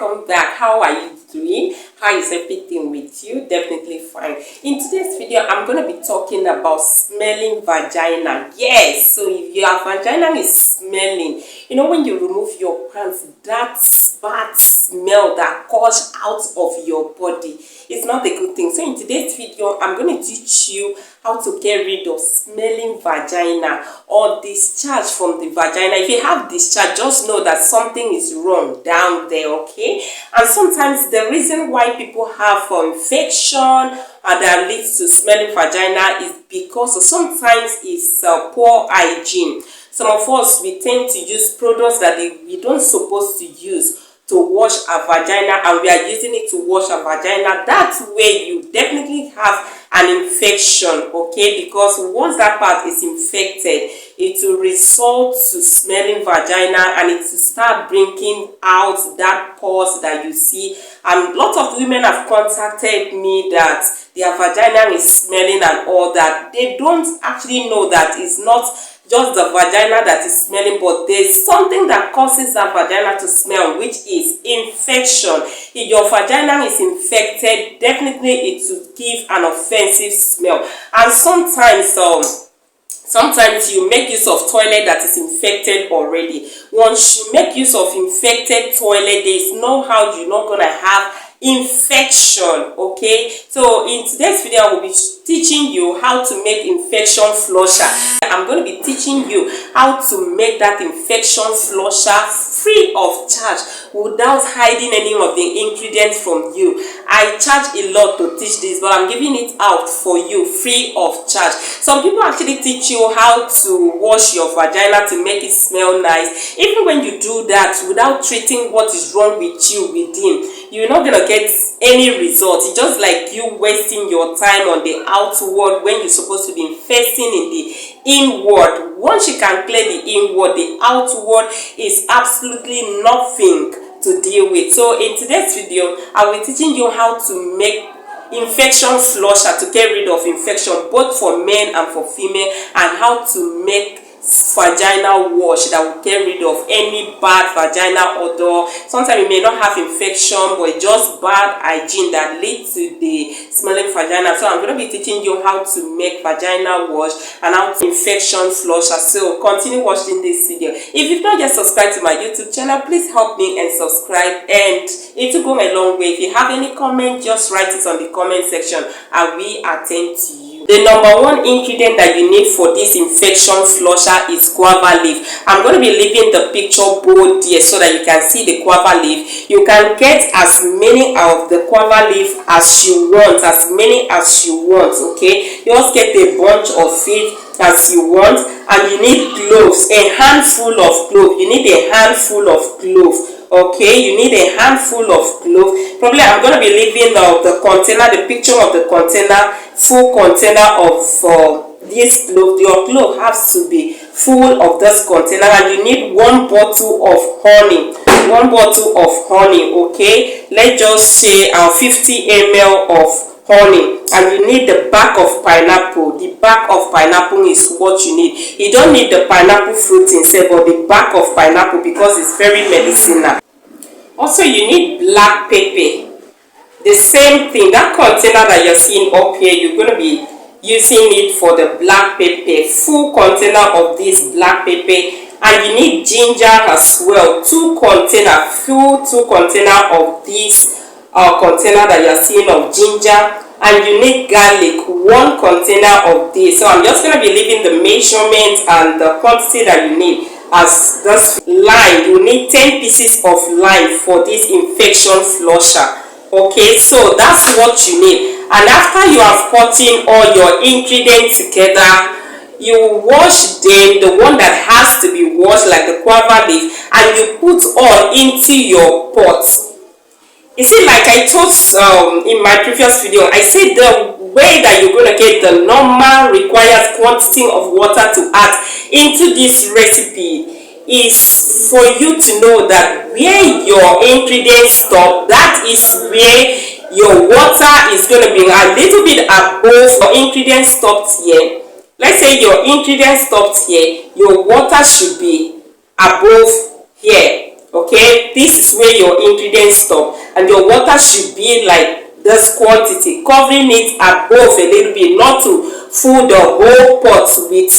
welcome back. How are you doing? How is everything with you? Definitely fine. In today's video, I'm going to be talking about smelling vagina. Yes, so if your vagina is smelling, you know, when you remove your pants, that bad smell that comes out of your body, it's not a good thing. So in today's video, I'm going to teach you how to get rid of smelling vagina or discharge from the vagina. If you have discharge, just know that something is wrong down there, okay? And sometimes the reason why people have infection that leads to smelling vagina is because sometimes it's poor hygiene. Some of us, we tend to use products that we don't supposed to use to wash our vagina, and we are using it to wash our vagina. That way you definitely have an infection, okay? Because once that part is infected, it will result to smelling vagina, and it will start bringing out that pores that you see. And a lot of women have contacted me that their vagina is smelling and all that. They don't actually know that it's not just the vagina that is smelling, but there's something that causes that vagina to smell, which is infection. If your vagina is infected, definitely it will give an offensive smell. And sometimes you make use of toilet that is infected already. Once you make use of infected toilet, there is no how you're not gonna have infection, okay? So in today's video, I will be teaching you how to make infection flusher. I'm going to be teaching you how to make that infection flusher free of charge without hiding any of the ingredients from you. I charge a lot to teach this, but I'm giving it out for you free of charge. Some people actually teach you how to wash your vagina to make it smell nice. Even when you do that without treating what is wrong with you within, you're not going to get any result. It's just like you wasting your time on the outward when you're supposed to be investing in the inward. Once you can clear the inward, the outward is absolutely nothing to deal with. So in today's video, I will be teaching you how to make infection flusher to get rid of infection, both for men and for female, and how to make vaginal wash that will get rid of any bad vaginal odor. Sometimes you may not have infection, but just bad hygiene that leads to the smelling vagina. So I'm going to be teaching you how to make vaginal wash and how to infection flusher. So continue watching this video. If you've not yet subscribed to my YouTube channel, please help me and subscribe, and it will go a long way. If you have any comment, just write it on the comment section and we attend to you. The number one ingredient that you need for this infection flusher is guava leaf. I'm going to be leaving the picture bold here so that you can see the guava leaf. You can get as many of the guava leaf as you want, okay? You just get a bunch of it as you want, and you need cloves, a handful of cloves. You need a handful of cloves. Okay, you need a handful of cloves. Probably I'm going to be leaving the container, the picture of the container, full container of this clove. Your clove has to be full of this container, and you need one bottle of honey. Okay? Let's just say 50 ml of honey, and you need the back of pineapple. The back of pineapple is what you need. You don't need the pineapple fruit itself, but the back of pineapple, because it's very medicinal. Also, you need black pepper. The same thing, that container that you're seeing up here, you're going to be using it for the black pepper. Full container of this black pepper. And you need ginger as well. Two container of this container that you're seeing of ginger. And you need garlic, one container of this. So I'm just going to be leaving the measurement and the quantity that you need. As this lime, you need 10 pieces of lime for this infection flusher. Okay, so that's what you need. And after you have put in all your ingredients together, you wash them, the one that has to be washed, like the guava leaf, and you put all into your pot. You see, like I told in my previous video, I said the way that you're going to get the normal required quantity of water to add into this recipe is for you to know that where your ingredients stop, that is where your water is going to be a little bit above. Your ingredients stopped here. Let's say your ingredients stopped here, your water should be above here. Okay, this is where your ingredients stop, and your water should be like this quantity, covering it above a little bit, not to fill the whole pot with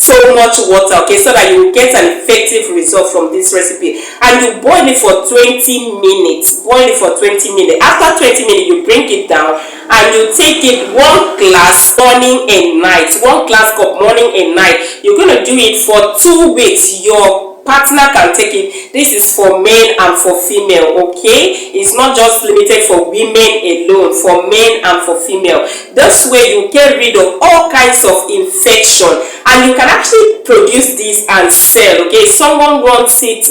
so much water, okay, so that you will get an effective result from this recipe. And you boil it for 20 minutes. Boil it for 20 minutes. After 20 minutes, you bring it down and you take it 1 glass morning and night. 1 glass cup morning and night. You're going to do it for 2 weeks. Your partner can take it. This is for men and for female, okay? It's not just limited for women alone, for men and for female. This way you get rid of all kinds of infection, and you can actually produce this and sell, okay? If someone wants it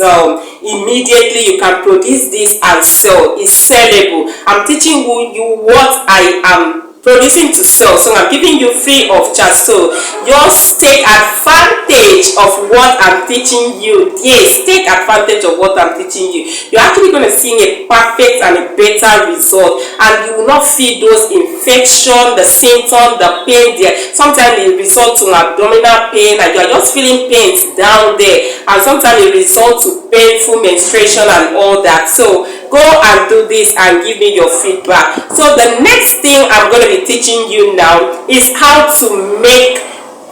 immediately, you can produce this and sell. It's sellable. I'm teaching you what I am producing to sell, so I'm giving you free of charge. So just take advantage of what I'm teaching you. Yes, take advantage of what I'm teaching you. You're actually going to see a perfect and a better result, and you will not feel those infection, the symptom, the pain there. Sometimes it results to abdominal pain, and you are just feeling pains down there, and sometimes it results to painful menstruation and all that. So go and do this and give me your feedback. So the next thing I'm going to be teaching you now is how to make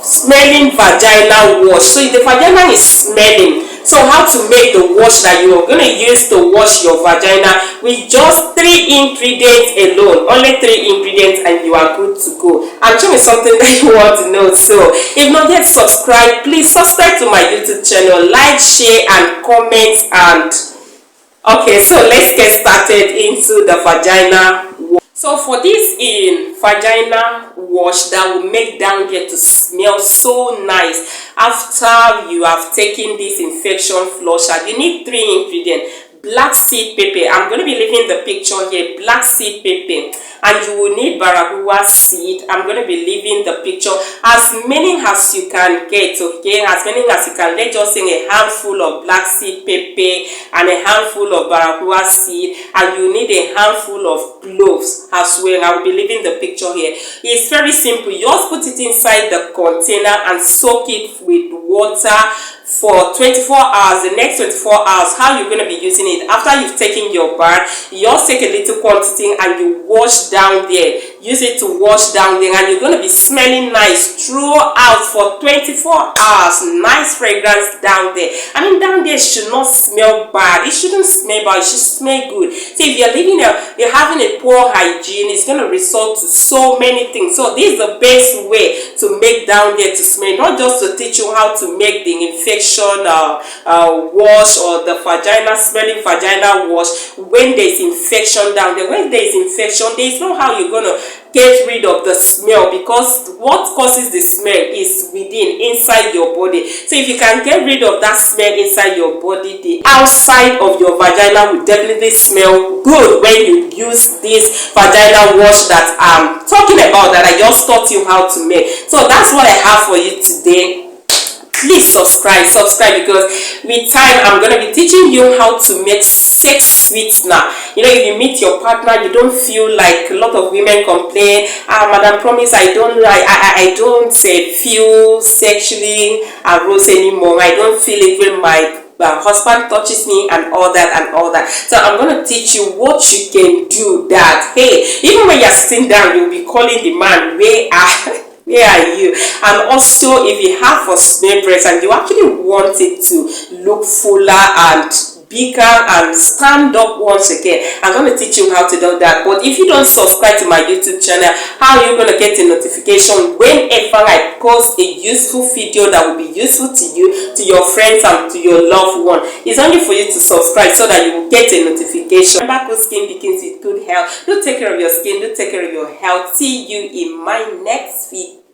smelling vagina wash. So if the vagina is smelling, so how to make the wash that you are going to use to wash your vagina with just 3 ingredients alone. Only 3 ingredients and you are good to go. I'm showing something that you want to know. So if not yet subscribed, please subscribe to my YouTube channel, like, share and comment. And okay, so let's get started into the vagina wash. So for this vagina wash that will make down here to smell so nice after you have taken this infection flusher, you need 3 ingredients. Black seed pepper, I'm going to be leaving the picture here, black seed pepper, and you will need barahua seed. I'm going to be leaving the picture, as many as you can get, okay, as many as you can. Let's just say a handful of black seed pepper and a handful of barahua seed, and you need a handful of cloves as well. I will be leaving the picture here. It's very simple. You just put it inside the container and soak it with water for 24 hours. The next 24 hours, how you're going to be using it, after you've taken your bath, you just take a little quantity and you wash down there. Use it to wash down there, and you're going to be smelling nice throughout for 24 hours. Nice fragrance down there. I mean, down there should not smell bad. It shouldn't smell bad. It should smell good. So if you're having a poor hygiene, it's going to result to so many things. So this is the best way to make down there to smell, not just to teach you how to make the infection wash or the smelling vagina wash when there's infection down there. When there's infection, there's no how you're gonna get rid of the smell, because what causes the smell is inside your body. So if you can get rid of that smell inside your body, the outside of your vagina will definitely smell good when you use this vagina wash that I'm talking about, that I just taught you how to make. So that's what I have for you today. Please subscribe, because with time I'm going to be teaching you how to make sex sweetener. You know, if you meet your partner, you don't feel like a lot of women complain, madam promise, I don't feel sexually aroused anymore. I don't feel it when my husband touches me and all that. So I'm going to teach you what you can do that, hey, even when you're sitting down, you'll be calling the man, where are you? And also, if you have a small breast and you actually want it to look fuller and bigger and stand up once again, I'm going to teach you how to do that. But if you don't subscribe to my YouTube channel, how are you going to get a notification whenever I post a useful video that will be useful to you, to your friends and to your loved one? It's only for you to subscribe so that you will get a notification. Remember, good skin begins with good health. Do take care of your skin, do take care of your health. See you in my next video.